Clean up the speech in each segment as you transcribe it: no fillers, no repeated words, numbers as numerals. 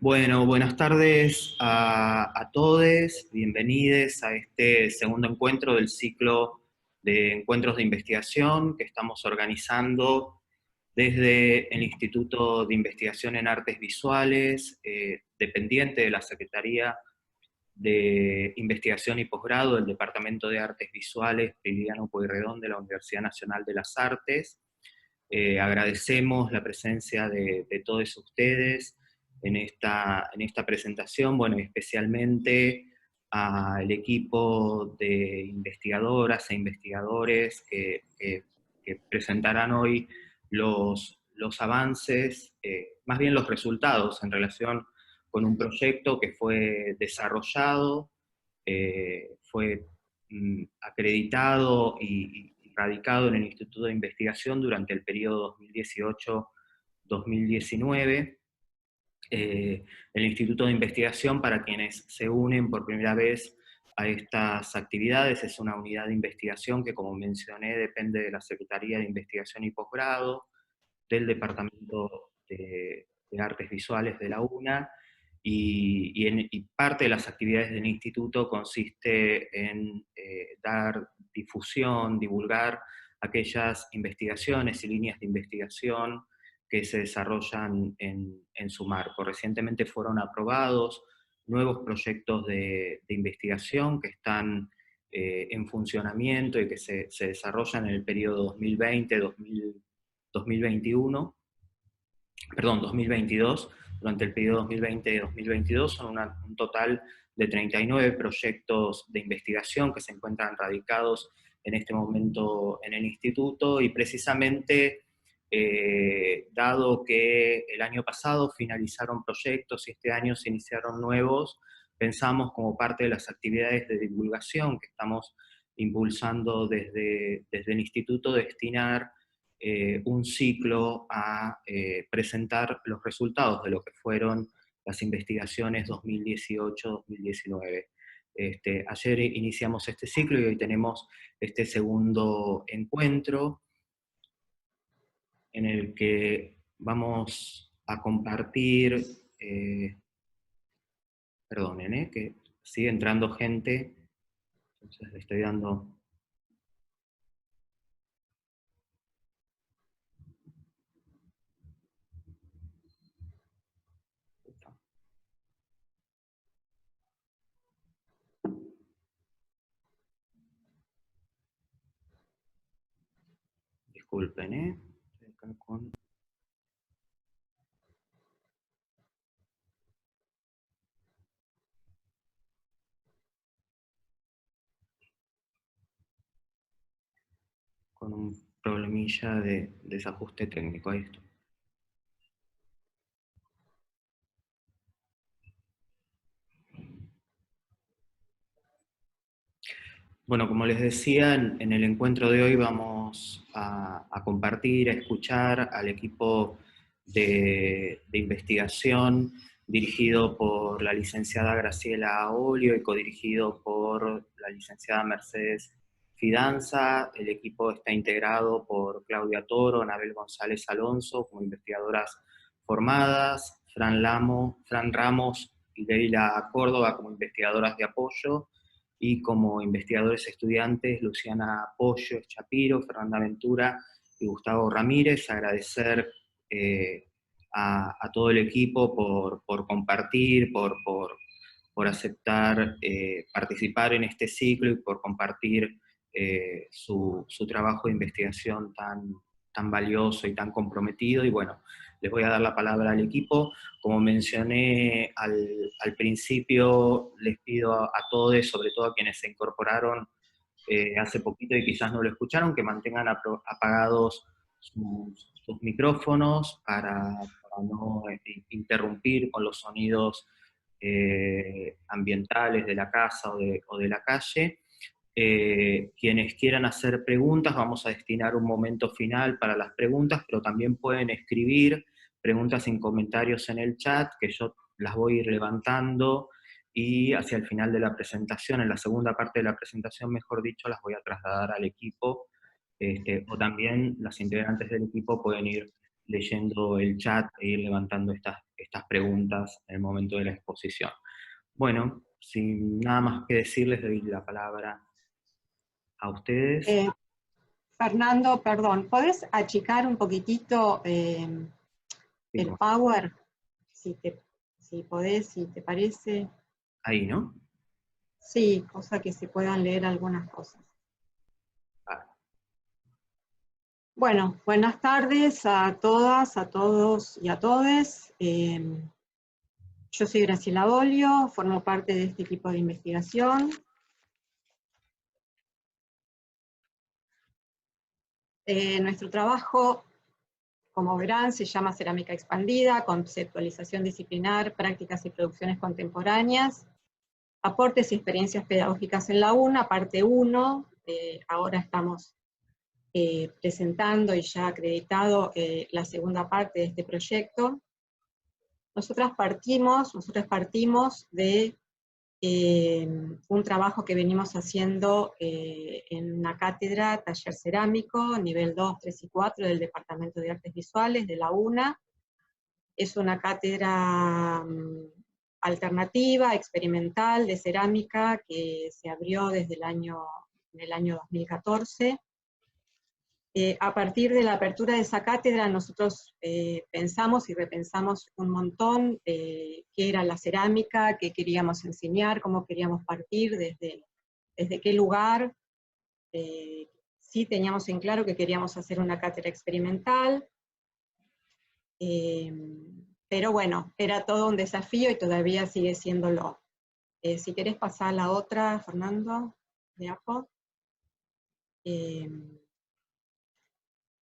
Bueno, buenas tardes a todos, bienvenidos a este segundo encuentro del ciclo de encuentros de investigación que estamos organizando desde el Instituto de Investigación en Artes Visuales, dependiente de la Secretaría de Investigación y Posgrado del Departamento de Artes Visuales Prilidiano Pueyrredón de la Universidad Nacional de las Artes. Agradecemos la presencia de todos ustedes en esta presentación, bueno, especialmente al equipo de investigadoras e investigadores que presentarán hoy los avances, más bien los resultados en relación con un proyecto que fue desarrollado, fue acreditado y radicado en el Instituto de Investigación durante el periodo 2018-2019. El Instituto de Investigación, para quienes se unen por primera vez a estas actividades, es una unidad de investigación que, como mencioné, depende de la Secretaría de Investigación y Posgrado, del Departamento de Artes Visuales de la UNA, y parte de las actividades del instituto consiste en dar difusión, divulgar aquellas investigaciones y líneas de investigación que se desarrollan en su marco. Recientemente fueron aprobados nuevos proyectos de investigación que están en funcionamiento y que se desarrollan en el periodo 2020-2021, perdón, 2022, durante el periodo 2020-2022, son un total de 39 proyectos de investigación que se encuentran radicados en este momento en el instituto, y precisamente, dado que el año pasado finalizaron proyectos y este año se iniciaron nuevos, pensamos, como parte de las actividades de divulgación que estamos impulsando desde el instituto, destinar un ciclo a presentar los resultados de lo que fueron las investigaciones 2018-2019. Ayer iniciamos este ciclo y hoy tenemos este segundo encuentro en el que vamos a compartir, perdonen, que sigue entrando gente, entonces le estoy dando... Disculpen, estoy acá con un problemilla de desajuste técnico. Ahí estoy. Bueno, como les decía, en el encuentro de hoy vamos a compartir, a escuchar al equipo de investigación dirigido por la licenciada Graciela Olio y codirigido por la licenciada Mercedes Fidanza. El equipo está integrado por Claudia Toro, Anabel González Alonso como investigadoras formadas, Fran Ramos y Leila Córdoba como investigadoras de apoyo, y como investigadores estudiantes Luciana Pollo, Chapiro, Fernanda Ventura y Gustavo Ramírez. Agradecer a todo el equipo por compartir, por aceptar participar en este ciclo y por compartir su trabajo de investigación tan valioso y tan comprometido. Y bueno, les voy a dar la palabra al equipo. Como mencioné al principio, les pido a todos, sobre todo a quienes se incorporaron hace poquito y quizás no lo escucharon, que mantengan apagados sus micrófonos para no interrumpir con los sonidos ambientales de la casa o de la calle. Quienes quieran hacer preguntas, vamos a destinar un momento final para las preguntas, pero también pueden escribir preguntas y comentarios en el chat, que yo las voy a ir levantando, y hacia el final de la presentación, en la segunda parte de la presentación, mejor dicho, las voy a trasladar al equipo, o también las integrantes del equipo pueden ir leyendo el chat e ir levantando estas estas preguntas en el momento de la exposición. Bueno, sin nada más que decir, les doy la palabra a ustedes. Fernando, perdón, ¿podés achicar un poquitito el power? Si podés, si te parece. Ahí, ¿no? Sí, cosa que se puedan leer algunas cosas. Bueno, buenas tardes a todas, a todos y a todes. Yo soy Graciela Bolio, formo parte de este equipo de investigación. Nuestro trabajo, como verán, se llama Cerámica Expandida, conceptualización disciplinar, prácticas y producciones contemporáneas, aportes y experiencias pedagógicas en la UNA, parte 1, ahora estamos presentando y ya acreditado la segunda parte de este proyecto. Nosotros partimos de un trabajo que venimos haciendo en una cátedra, taller cerámico, nivel 2, 3 y 4 del Departamento de Artes Visuales de la UNA. Es una cátedra alternativa, experimental, de cerámica, que se abrió desde en el año 2014. A partir de la apertura de esa cátedra, nosotros pensamos y repensamos un montón qué era la cerámica, qué queríamos enseñar, cómo queríamos partir, desde qué lugar. Sí teníamos en claro que queríamos hacer una cátedra experimental, pero bueno, era todo un desafío y todavía sigue siéndolo. Si querés pasar a la otra, Fernando, de APO.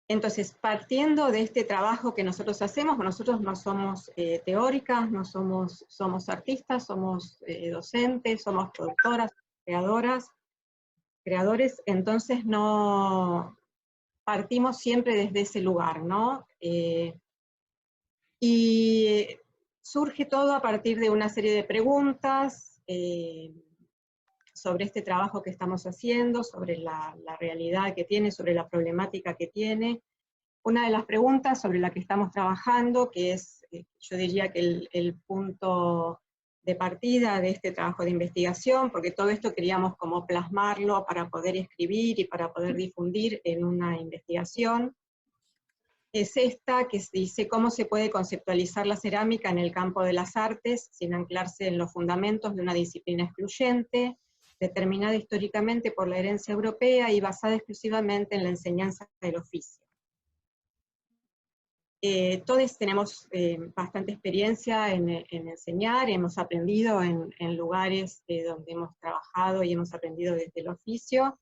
Entonces, partiendo de este trabajo que nosotros hacemos, nosotros no somos teóricas, no somos artistas, somos docentes, somos productoras, creadores, entonces no partimos siempre desde ese lugar, ¿no? Y surge todo a partir de una serie de preguntas sobre este trabajo que estamos haciendo, sobre la realidad que tiene, sobre la problemática que tiene. Una de las preguntas sobre la que estamos trabajando, que es, yo diría que el punto de partida de este trabajo de investigación, porque todo esto queríamos como plasmarlo para poder escribir y para poder difundir en una investigación, es esta que dice cómo se puede conceptualizar la cerámica en el campo de las artes sin anclarse en los fundamentos de una disciplina excluyente, determinada históricamente por la herencia europea y basada exclusivamente en la enseñanza del oficio. Todos tenemos bastante experiencia en enseñar, hemos aprendido en lugares donde hemos trabajado y hemos aprendido desde el oficio,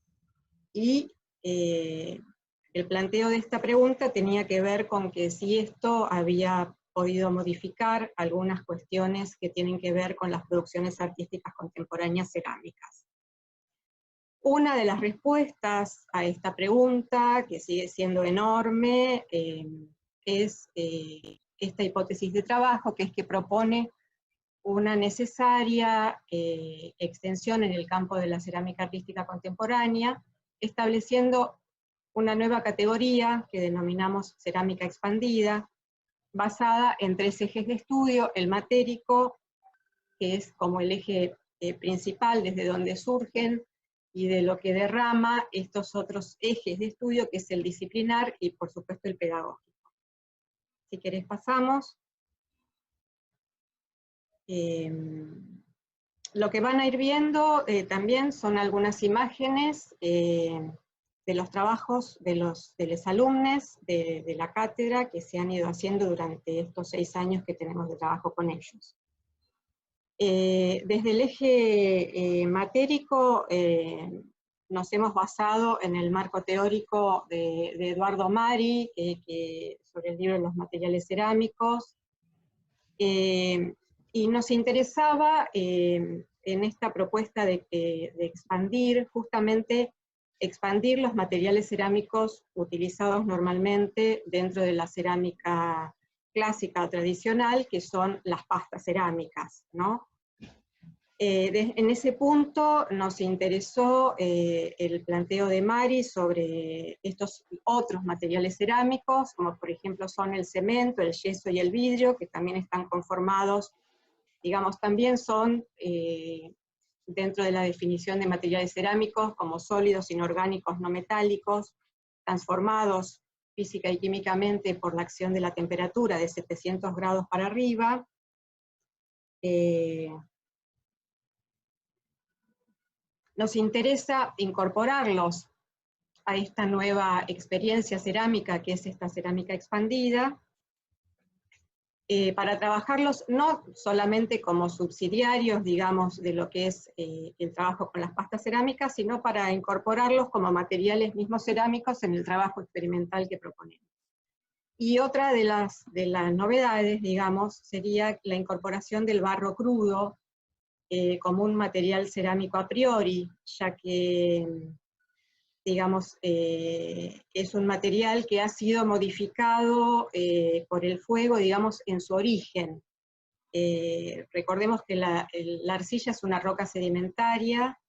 y el planteo de esta pregunta tenía que ver con que si esto había podido modificar algunas cuestiones que tienen que ver con las producciones artísticas contemporáneas cerámicas. Una de las respuestas a esta pregunta, que sigue siendo enorme, es esta hipótesis de trabajo, que es que propone una necesaria extensión en el campo de la cerámica artística contemporánea, estableciendo una nueva categoría que denominamos cerámica expandida, basada en 3 ejes de estudio: el matérico, que es como el eje principal desde donde surgen y de lo que derrama estos otros ejes de estudio, que es el disciplinar y por supuesto el pedagógico. Si querés pasamos. Lo que van a ir viendo también son algunas imágenes de los trabajos de los alumnos de la cátedra que se han ido haciendo durante estos 6 años que tenemos de trabajo con ellos. Desde el eje matérico nos hemos basado en el marco teórico de Eduardo Mari, sobre el libro de los materiales cerámicos, y nos interesaba en esta propuesta de expandir, justamente expandir los materiales cerámicos utilizados normalmente dentro de la cerámica clásica o tradicional, que son las pastas cerámicas, ¿no? En ese punto nos interesó el planteo de Mari sobre estos otros materiales cerámicos, como por ejemplo son el cemento, el yeso y el vidrio, que también están conformados, digamos, también son dentro de la definición de materiales cerámicos como sólidos inorgánicos no metálicos, transformados física y químicamente por la acción de la temperatura de 700 grados para arriba. Nos interesa incorporarlos a esta nueva experiencia cerámica, que es esta cerámica expandida, para trabajarlos no solamente como subsidiarios, digamos, de lo que es el trabajo con las pastas cerámicas, sino para incorporarlos como materiales mismos cerámicos en el trabajo experimental que proponemos. Y otra de las novedades, digamos, sería la incorporación del barro crudo como un material cerámico a priori, ya que, digamos, es un material que ha sido modificado por el fuego, digamos, en su origen. Recordemos que la arcilla es una roca sedimentaria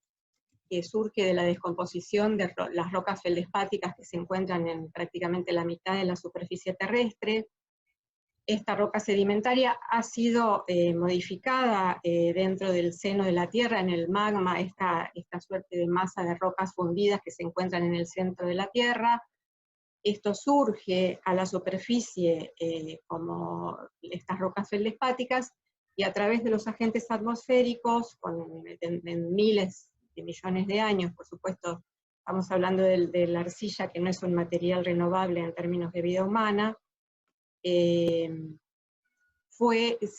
que surge de la descomposición de las rocas feldespáticas que se encuentran en prácticamente la mitad de la superficie terrestre. Esta roca sedimentaria ha sido modificada dentro del seno de la Tierra, en el magma, esta suerte de masa de rocas fundidas que se encuentran en el centro de la Tierra. Esto surge a la superficie como estas rocas feldespáticas, y a través de los agentes atmosféricos, en miles de millones de años, por supuesto, estamos hablando de la arcilla, que no es un material renovable en términos de vida humana, se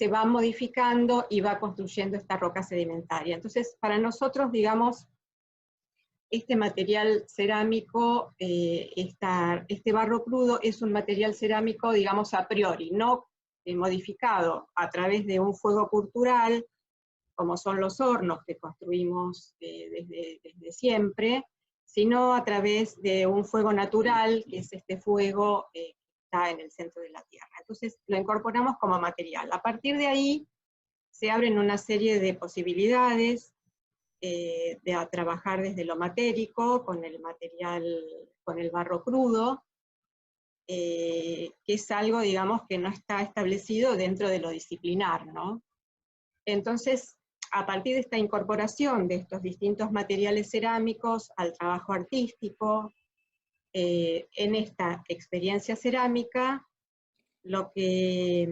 va modificando y va construyendo esta roca sedimentaria. Entonces, para nosotros, digamos, este material cerámico, este barro crudo, es un material cerámico, digamos, a priori, no modificado a través de un fuego cultural, como son los hornos que construimos desde siempre, sino a través de un fuego natural, que es este fuego que está en el centro de la Tierra. Entonces lo incorporamos como material. A partir de ahí se abren una serie de posibilidades de trabajar desde lo matérico, con el material, con el barro crudo, que es algo, digamos, que no está establecido dentro de lo disciplinar, ¿no? Entonces, a partir de esta incorporación de estos distintos materiales cerámicos al trabajo artístico, en esta experiencia cerámica, lo que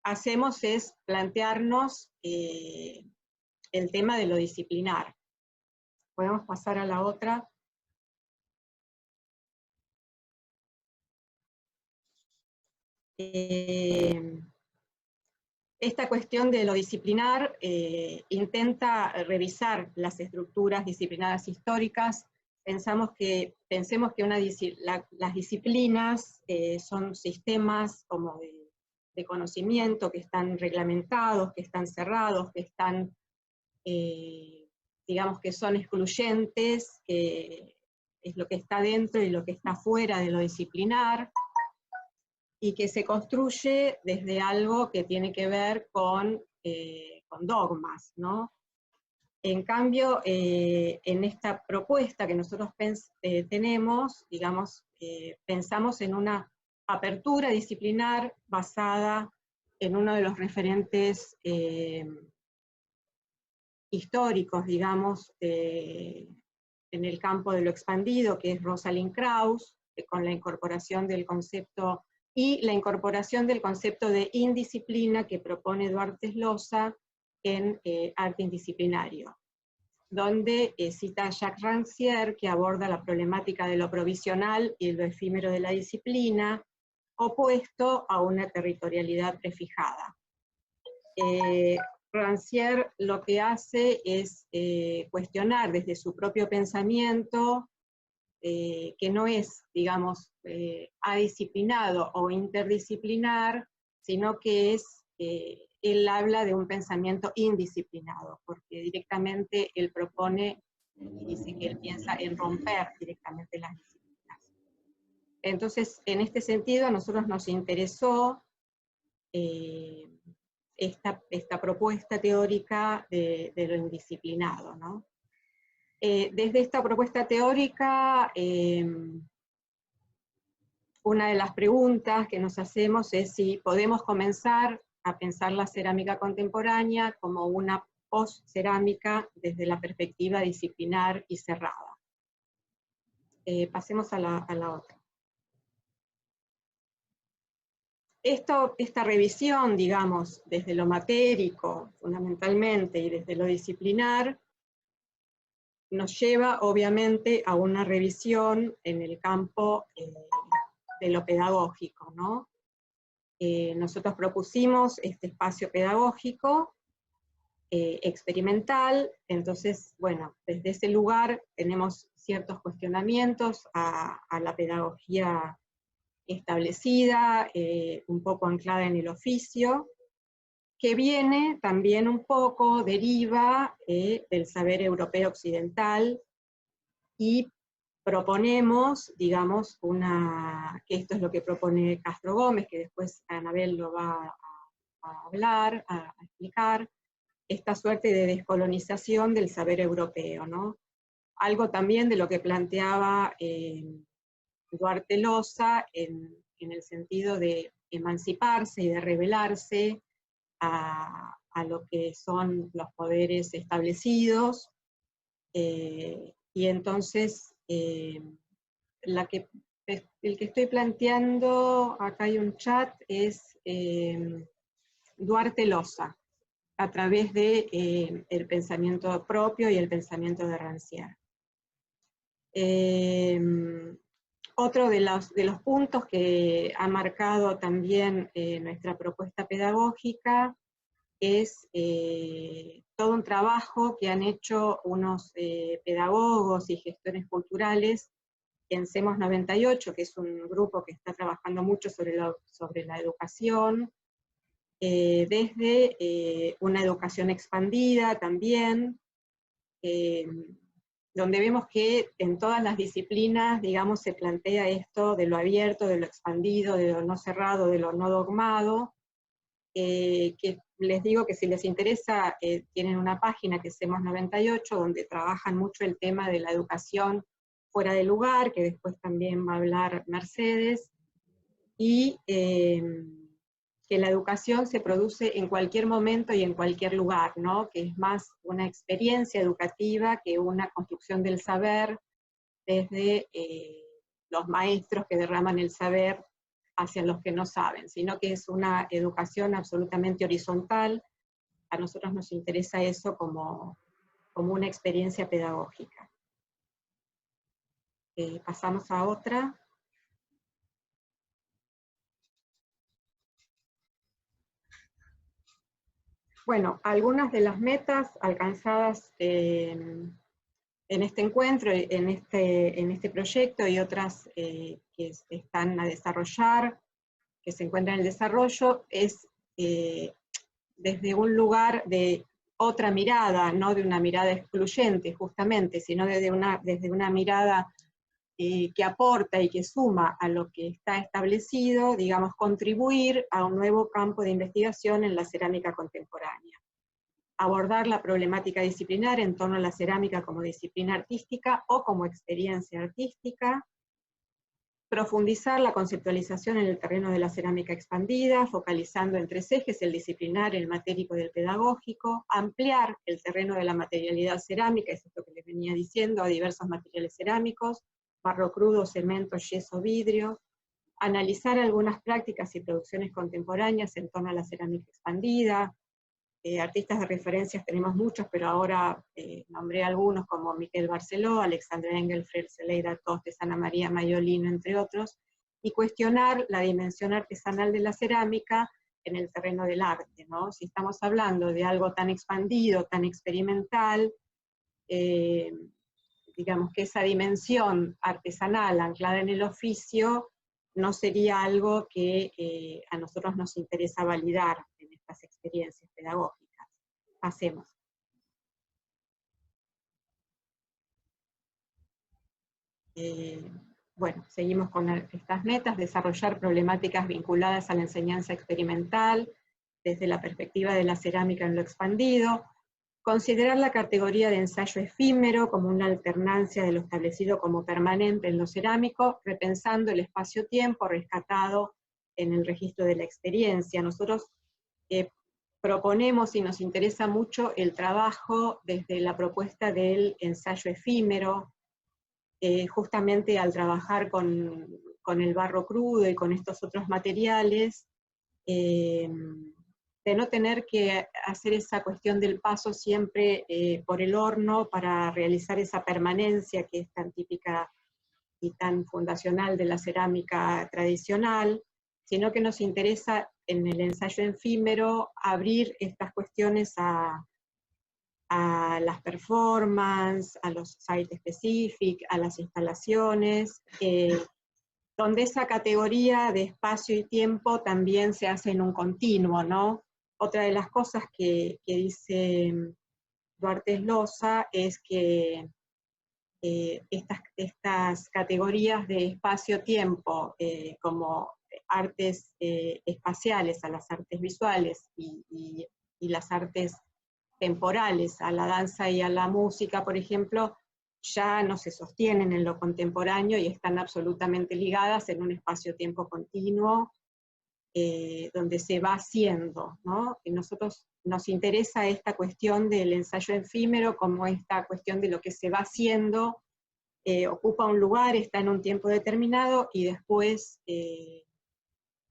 hacemos es plantearnos el tema de lo disciplinar. Podemos pasar a la otra. Esta cuestión de lo disciplinar intenta revisar las estructuras disciplinadas históricas. Pensemos que las disciplinas son sistemas como de conocimiento que están reglamentados, que están cerrados, que están, digamos, que son excluyentes, que es lo que está dentro y lo que está fuera de lo disciplinar, y que se construye desde algo que tiene que ver con dogmas, ¿no? En cambio, en esta propuesta que nosotros tenemos, digamos, pensamos en una apertura disciplinar basada en uno de los referentes históricos, digamos, en el campo de lo expandido, que es Rosalind Krauss, con la incorporación del concepto y la incorporación del concepto de indisciplina que propone Duarte Slosa en Arte Indisciplinario, donde cita a Jacques Rancière, que aborda la problemática de lo provisional y lo efímero de la disciplina, opuesto a una territorialidad prefijada. Rancière lo que hace es cuestionar desde su propio pensamiento, que no es, digamos, adisciplinado o interdisciplinar, sino que es, él habla de un pensamiento indisciplinado, porque directamente él propone y dice que él piensa en romper directamente las disciplinas. Entonces, en este sentido, a nosotros nos interesó esta propuesta teórica de lo indisciplinado, ¿no? Desde esta propuesta teórica, una de las preguntas que nos hacemos es si podemos comenzar a pensar la cerámica contemporánea como una post-cerámica desde la perspectiva disciplinar y cerrada. Pasemos a la otra. Esta revisión, digamos, desde lo matérico, fundamentalmente, y desde lo disciplinar, nos lleva, obviamente, a una revisión en el campo de lo pedagógico, ¿no? Nosotros propusimos este espacio pedagógico experimental, entonces, bueno, desde ese lugar tenemos ciertos cuestionamientos a la pedagogía establecida, un poco anclada en el oficio, que viene también un poco, deriva del saber europeo occidental, y proponemos, digamos, que esto es lo que propone Castro Gómez, que después Anabel lo va a hablar, a explicar, esta suerte de descolonización del saber europeo, ¿no? Algo también de lo que planteaba Duarte Loza en el sentido de emanciparse y de rebelarse a lo que son los poderes establecidos, y entonces el que estoy planteando, acá hay un chat, es Duarte Loza, a través de el pensamiento propio y el pensamiento de Rancière. Otro de los puntos que ha marcado también nuestra propuesta pedagógica es todo un trabajo que han hecho unos pedagogos y gestores culturales en CEMOS 98, que es un grupo que está trabajando mucho sobre la educación, desde una educación expandida también, donde vemos que en todas las disciplinas, digamos, se plantea esto de lo abierto, de lo expandido, de lo no cerrado, de lo no dogmado, que les digo que si les interesa, tienen una página que es CEMOS 98, donde trabajan mucho el tema de la educación fuera de lugar, que después también va a hablar Mercedes, y que la educación se produce en cualquier momento y en cualquier lugar, ¿no? Que es más una experiencia educativa que una construcción del saber desde los maestros que derraman el saber hacia los que no saben, sino que es una educación absolutamente horizontal. A nosotros nos interesa eso como una experiencia pedagógica. Pasamos a otra. Bueno, algunas de las metas alcanzadas en este encuentro, en este proyecto, y otras que están a desarrollar, que se encuentran en el desarrollo, es desde un lugar de otra mirada, no de una mirada excluyente justamente, sino desde una mirada que aporta y que suma a lo que está establecido, digamos, contribuir a un nuevo campo de investigación en la cerámica contemporánea. Abordar la problemática disciplinar en torno a la cerámica como disciplina artística o como experiencia artística, profundizar la conceptualización en el terreno de la cerámica expandida, focalizando en tres ejes: el disciplinar, el matérico y el pedagógico; ampliar el terreno de la materialidad cerámica, es esto que les venía diciendo, a diversos materiales cerámicos, barro crudo, cemento, yeso, vidrio; analizar algunas prácticas y producciones contemporáneas en torno a la cerámica expandida. Artistas de referencias tenemos muchos, pero ahora nombré algunos como Miquel Barceló, Alexandre Engel, Fred Celeira, Tostes, Ana María Maiolino, entre otros, y cuestionar la dimensión artesanal de la cerámica en el terreno del arte, ¿no? Si estamos hablando de algo tan expandido, tan experimental, digamos que esa dimensión artesanal anclada en el oficio no sería algo que a nosotros nos interesa validar en estas experiencias pedagógicas. Pasemos. Bueno, seguimos con estas metas: desarrollar problemáticas vinculadas a la enseñanza experimental, desde la perspectiva de la cerámica en lo expandido, considerar la categoría de ensayo efímero como una alternancia de lo establecido como permanente en lo cerámico, repensando el espacio-tiempo rescatado en el registro de la experiencia. Nosotros proponemos y nos interesa mucho el trabajo desde la propuesta del ensayo efímero, justamente al trabajar con el barro crudo y con estos otros materiales, de no tener que hacer esa cuestión del paso siempre por el horno para realizar esa permanencia que es tan típica y tan fundacional de la cerámica tradicional, sino que nos interesa en el ensayo efímero abrir estas cuestiones a las performances, a los site specific, a las instalaciones, donde esa categoría de espacio y tiempo también se hace en un continuo, ¿no? Otra de las cosas que dice Duarte Loza es que estas categorías de espacio-tiempo, como artes espaciales a las artes visuales y las artes temporales a la danza y a la música, por ejemplo, ya no se sostienen en lo contemporáneo y están absolutamente ligadas en un espacio-tiempo continuo, donde se va haciendo, ¿no? Y nosotros nos interesa esta cuestión del ensayo efímero como esta cuestión de lo que se va haciendo, ocupa un lugar, está en un tiempo determinado y después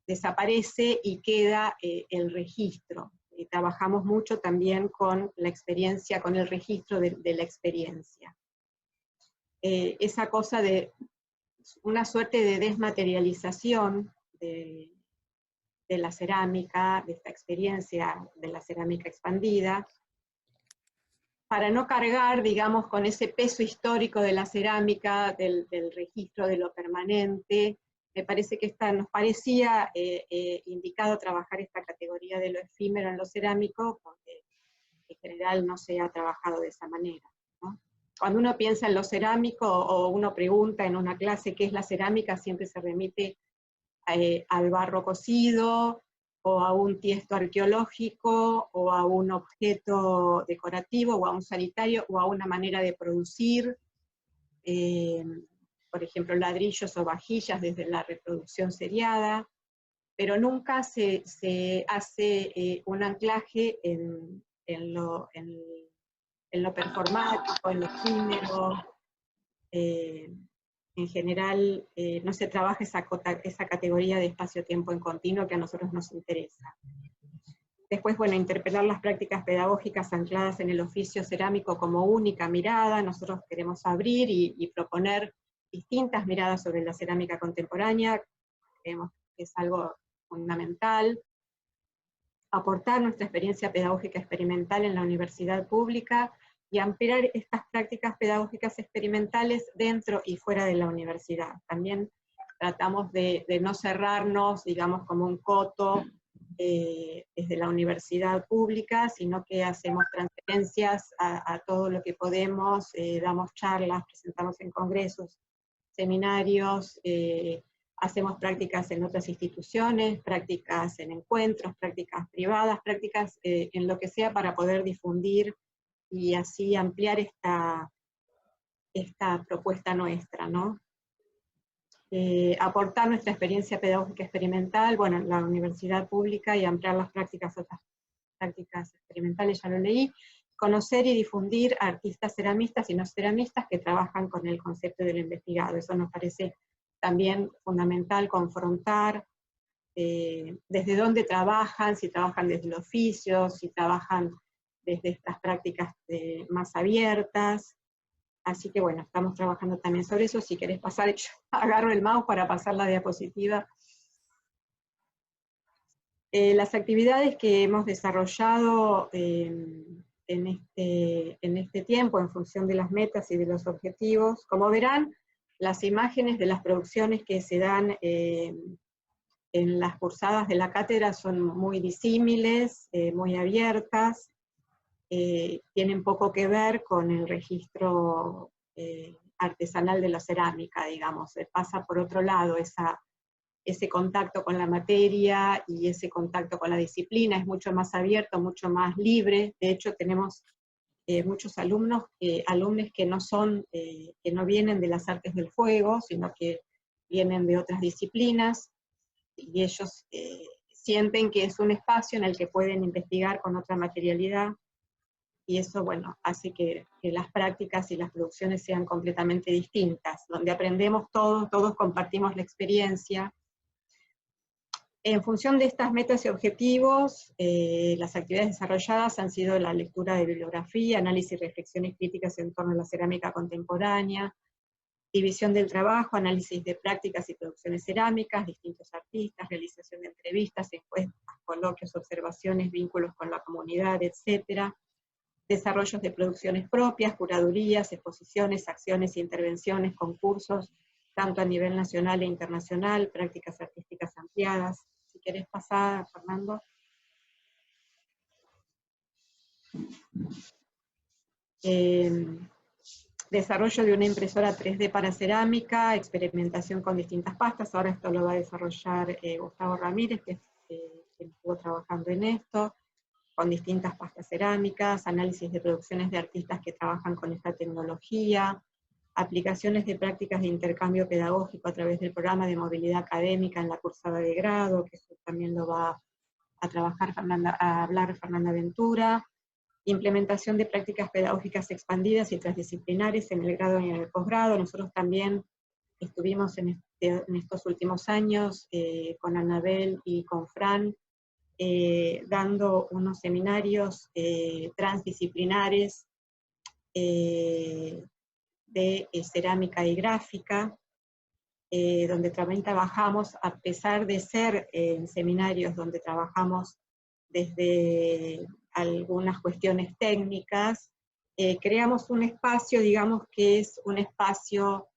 desaparece y queda el registro. Trabajamos mucho también con la experiencia, con el registro de la experiencia. Esa cosa de una suerte de desmaterialización de la cerámica, de esta experiencia de la cerámica expandida, para no cargar, digamos, con ese peso histórico de la cerámica, del registro de lo permanente. Me parece que nos parecía indicado trabajar esta categoría de lo efímero en lo cerámico, porque en general no se ha trabajado de esa manera, ¿no? Cuando uno piensa en lo cerámico, o uno pregunta en una clase qué es la cerámica, siempre se remite al barro cocido, o a un tiesto arqueológico, o a un objeto decorativo, o a un sanitario, o a una manera de producir, por ejemplo, ladrillos o vajillas desde la reproducción seriada, pero nunca se hace un anclaje en lo performático, en lo efímero. En general, no se trabaja esa categoría de espacio-tiempo en continuo que a nosotros nos interesa. Después, bueno, interpelar las prácticas pedagógicas ancladas en el oficio cerámico como única mirada. Nosotros queremos abrir y proponer distintas miradas sobre la cerámica contemporánea. Creemos que es algo fundamental. Aportar nuestra experiencia pedagógica experimental en la universidad pública y ampliar estas prácticas pedagógicas experimentales dentro y fuera de la universidad. También tratamos de no cerrarnos, digamos, como un coto desde la universidad pública, sino que hacemos transferencias a todo lo que podemos, damos charlas, presentamos en congresos, seminarios, hacemos prácticas en otras instituciones, prácticas en encuentros, prácticas privadas, prácticas en lo que sea para poder difundir y así ampliar esta propuesta nuestra, ¿no? Aportar nuestra experiencia pedagógica experimental, bueno, en la universidad pública, y ampliar las otras prácticas experimentales, ya lo leí. Conocer y difundir a artistas ceramistas y no ceramistas que trabajan con el concepto del investigado. Eso nos parece también fundamental, confrontar desde dónde trabajan, si trabajan desde el oficio, si trabajan desde estas prácticas más abiertas. Así que bueno, estamos trabajando también sobre eso. Si querés pasar, yo agarro el mouse para pasar la diapositiva. Las actividades que hemos desarrollado en este tiempo, en función de las metas y de los objetivos, como verán, las imágenes de las producciones que se dan en las cursadas de la cátedra son muy disímiles, muy abiertas, tienen poco que ver con el registro artesanal de la cerámica, digamos, pasa por otro lado esa ese contacto con la materia y ese contacto con la disciplina, es mucho más abierto, mucho más libre. De hecho, tenemos muchos alumnos, alumnos que no son, que no vienen de las artes del fuego, sino que vienen de otras disciplinas, y ellos sienten que es un espacio en el que pueden investigar con otra materialidad, y eso, bueno, hace que las prácticas y las producciones sean completamente distintas, donde aprendemos todos, todos compartimos la experiencia. En función de estas metas y objetivos, las actividades desarrolladas han sido la lectura de bibliografía, análisis y reflexiones críticas en torno a la cerámica contemporánea, división del trabajo, análisis de prácticas y producciones cerámicas, distintos artistas, realización de entrevistas, encuestas, coloquios, observaciones, vínculos con la comunidad, etc. Desarrollos de producciones propias, curadurías, exposiciones, acciones, intervenciones, concursos, tanto a nivel nacional e internacional, prácticas artísticas ampliadas. Si querés pasar, Fernando. Desarrollo de una impresora 3D para cerámica, experimentación con distintas pastas. Ahora esto lo va a desarrollar Gustavo Ramírez, que estuvo trabajando en esto, con distintas pastas cerámicas, análisis de producciones de artistas que trabajan con esta tecnología, aplicaciones de prácticas de intercambio pedagógico a través del programa de movilidad académica en la cursada de grado, que eso también lo va a trabajar a hablar Fernanda Ventura, implementación de prácticas pedagógicas expandidas y transdisciplinares en el grado y en el posgrado. Nosotros también estuvimos en estos últimos años con Anabel y con Fran, dando unos seminarios transdisciplinares de cerámica y gráfica, donde también trabajamos, a pesar de ser seminarios donde trabajamos desde algunas cuestiones técnicas, creamos un espacio, digamos que es un espacio,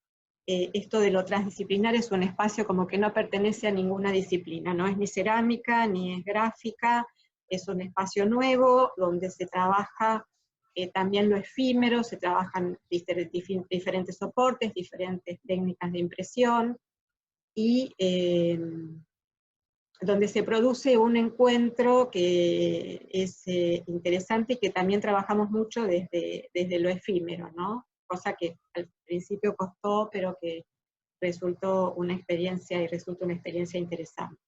esto de lo transdisciplinar es un espacio como que no pertenece a ninguna disciplina, no es ni cerámica, ni es gráfica, es un espacio nuevo donde se trabaja también lo efímero, se trabajan diferentes soportes, diferentes técnicas de impresión, y donde se produce un encuentro que es interesante y que también trabajamos mucho desde lo efímero, ¿no? Cosa que al principio costó, pero que resultó una experiencia y resulta una experiencia interesante.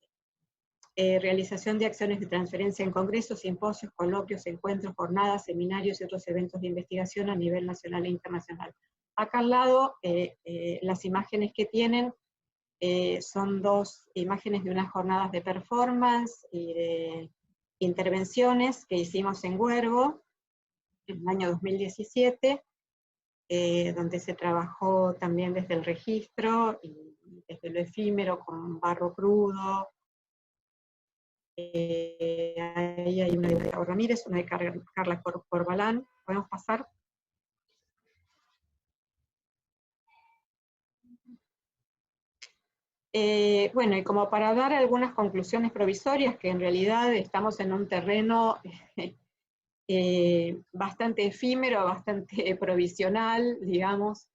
Realización de acciones de transferencia en congresos, simposios, coloquios, encuentros, jornadas, seminarios y otros eventos de investigación a nivel nacional e internacional. Acá al lado, las imágenes que tienen son dos imágenes de unas jornadas de performance y de intervenciones que hicimos en Huergo en el año 2017, donde se trabajó también desde el registro y desde lo efímero con barro crudo. Ahí hay una de Gustavo Ramírez, una de Carla Corbalán. ¿Podemos pasar? Bueno, y como para dar algunas conclusiones provisorias, que en realidad estamos en un terreno bastante efímero, bastante provisional, digamos,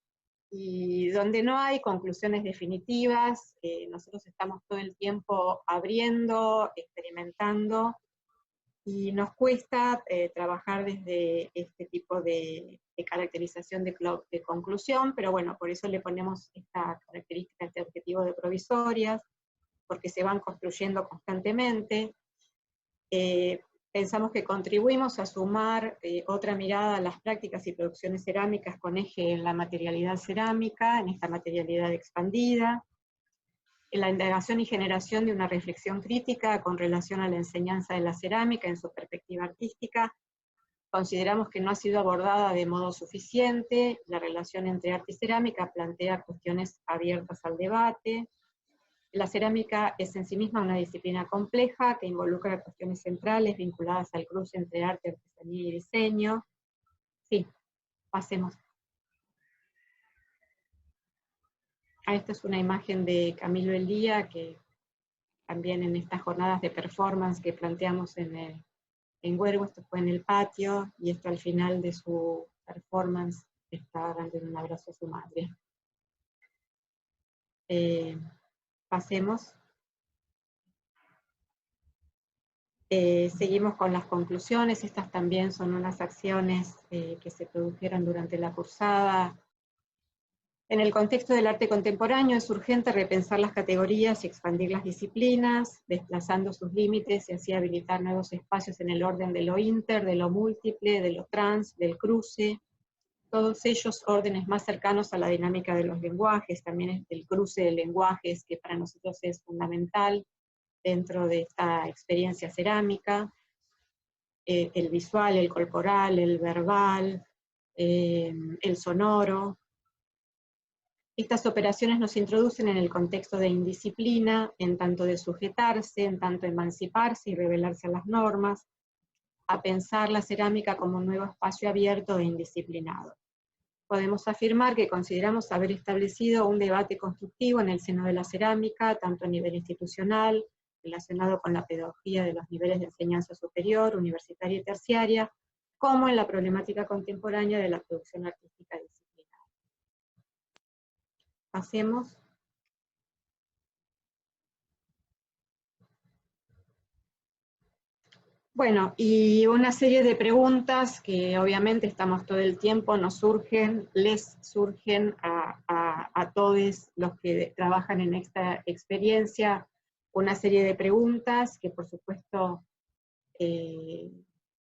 y donde no hay conclusiones definitivas. Nosotros estamos todo el tiempo abriendo, experimentando, y nos cuesta trabajar desde este tipo de caracterización de conclusión, pero bueno, por eso le ponemos esta característica, este objetivo de provisorias, porque se van construyendo constantemente. Pensamos que contribuimos a sumar otra mirada a las prácticas y producciones cerámicas con eje en la materialidad cerámica, en esta materialidad expandida, en la indagación y generación de una reflexión crítica con relación a la enseñanza de la cerámica en su perspectiva artística. Consideramos que no ha sido abordada de modo suficiente. La relación entre arte y cerámica plantea cuestiones abiertas al debate. La cerámica es en sí misma una disciplina compleja que involucra cuestiones centrales vinculadas al cruce entre arte, artesanía y diseño. Sí, pasemos. Esta es una imagen de Camilo Elía, que también en estas jornadas de performance que planteamos en Huergo, esto fue en el patio, y esto al final de su performance está dando un abrazo a su madre. Pasemos. Seguimos con las conclusiones. Estas también son unas acciones que se produjeron durante la cursada. En el contexto del arte contemporáneo es urgente repensar las categorías y expandir las disciplinas, desplazando sus límites y así habilitar nuevos espacios en el orden de lo inter, de lo múltiple, de lo trans, del cruce, todos ellos órdenes más cercanos a la dinámica de los lenguajes, también el cruce de lenguajes que para nosotros es fundamental dentro de esta experiencia cerámica, el visual, el corporal, el verbal, el sonoro. Estas operaciones nos introducen en el contexto de indisciplina, en tanto de sujetarse, en tanto emanciparse y rebelarse a las normas, a pensar la cerámica como un nuevo espacio abierto e indisciplinado. Podemos afirmar que consideramos haber establecido un debate constructivo en el seno de la cerámica, tanto a nivel institucional, relacionado con la pedagogía de los niveles de enseñanza superior, universitaria y terciaria, como en la problemática contemporánea de la producción artística disciplinar. Pasemos. Bueno, y una serie de preguntas que obviamente estamos todo el tiempo, nos surgen, les surgen a todos los que trabajan en esta experiencia, una serie de preguntas que por supuesto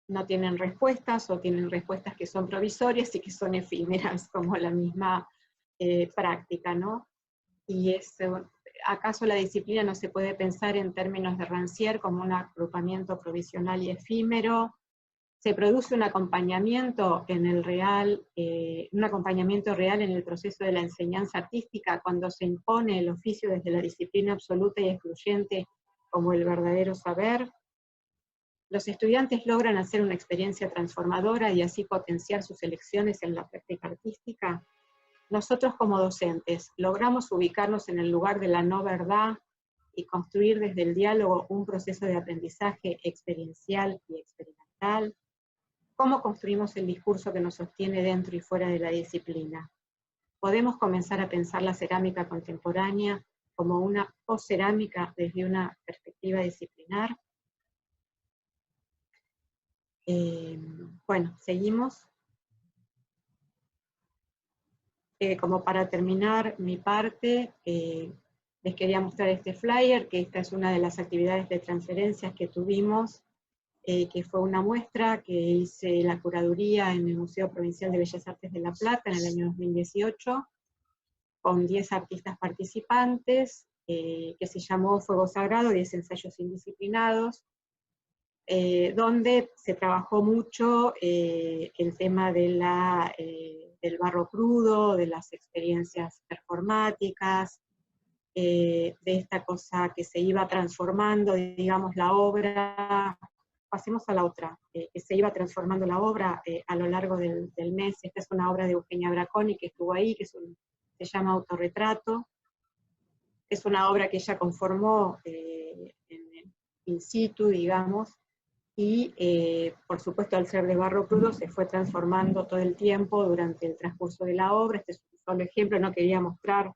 no tienen respuestas o tienen respuestas que son provisorias y que son efímeras, como la misma práctica, ¿no? Y es, ¿acaso la disciplina no se puede pensar en términos de Rancière como un agrupamiento provisional y efímero? ¿Se produce un acompañamiento en el real, un acompañamiento real en el proceso de la enseñanza artística cuando se impone el oficio desde la disciplina absoluta y excluyente como el verdadero saber? ¿Los estudiantes logran hacer una experiencia transformadora y así potenciar sus elecciones en la práctica artística? Nosotros como docentes logramos ubicarnos en el lugar de la no verdad y construir desde el diálogo un proceso de aprendizaje experiencial y experimental. ¿Cómo construimos el discurso que nos sostiene dentro y fuera de la disciplina? ¿Podemos comenzar a pensar la cerámica contemporánea como una poscerámica desde una perspectiva disciplinar? Bueno, seguimos. Como para terminar mi parte, les quería mostrar este flyer, que esta es una de las actividades de transferencias que tuvimos, que fue una muestra que hice la curaduría en el Museo Provincial de Bellas Artes de La Plata en el año 2018, con 10 artistas participantes, que se llamó Fuego Sagrado, 10 ensayos indisciplinados, donde se trabajó mucho el tema de del barro crudo, de las experiencias performáticas, de esta cosa que se iba transformando, digamos, la obra. Pasemos a la otra, que se iba transformando la obra a lo largo del mes. Esta es una obra de Eugenia Braconi que estuvo ahí, que se llama Autorretrato. Es una obra que ella conformó in situ, digamos, y por supuesto al ser de barro crudo se fue transformando todo el tiempo durante el transcurso de la obra. Este es un solo ejemplo, no quería mostrar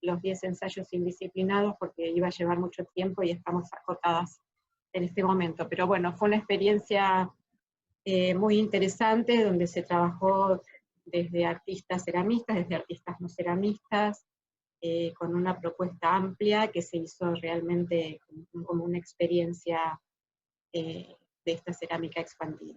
los 10 ensayos indisciplinados porque iba a llevar mucho tiempo y estamos acotadas en este momento, pero bueno, fue una experiencia muy interesante donde se trabajó desde artistas ceramistas, desde artistas no ceramistas, con una propuesta amplia que se hizo realmente como una experiencia de esta cerámica expandida.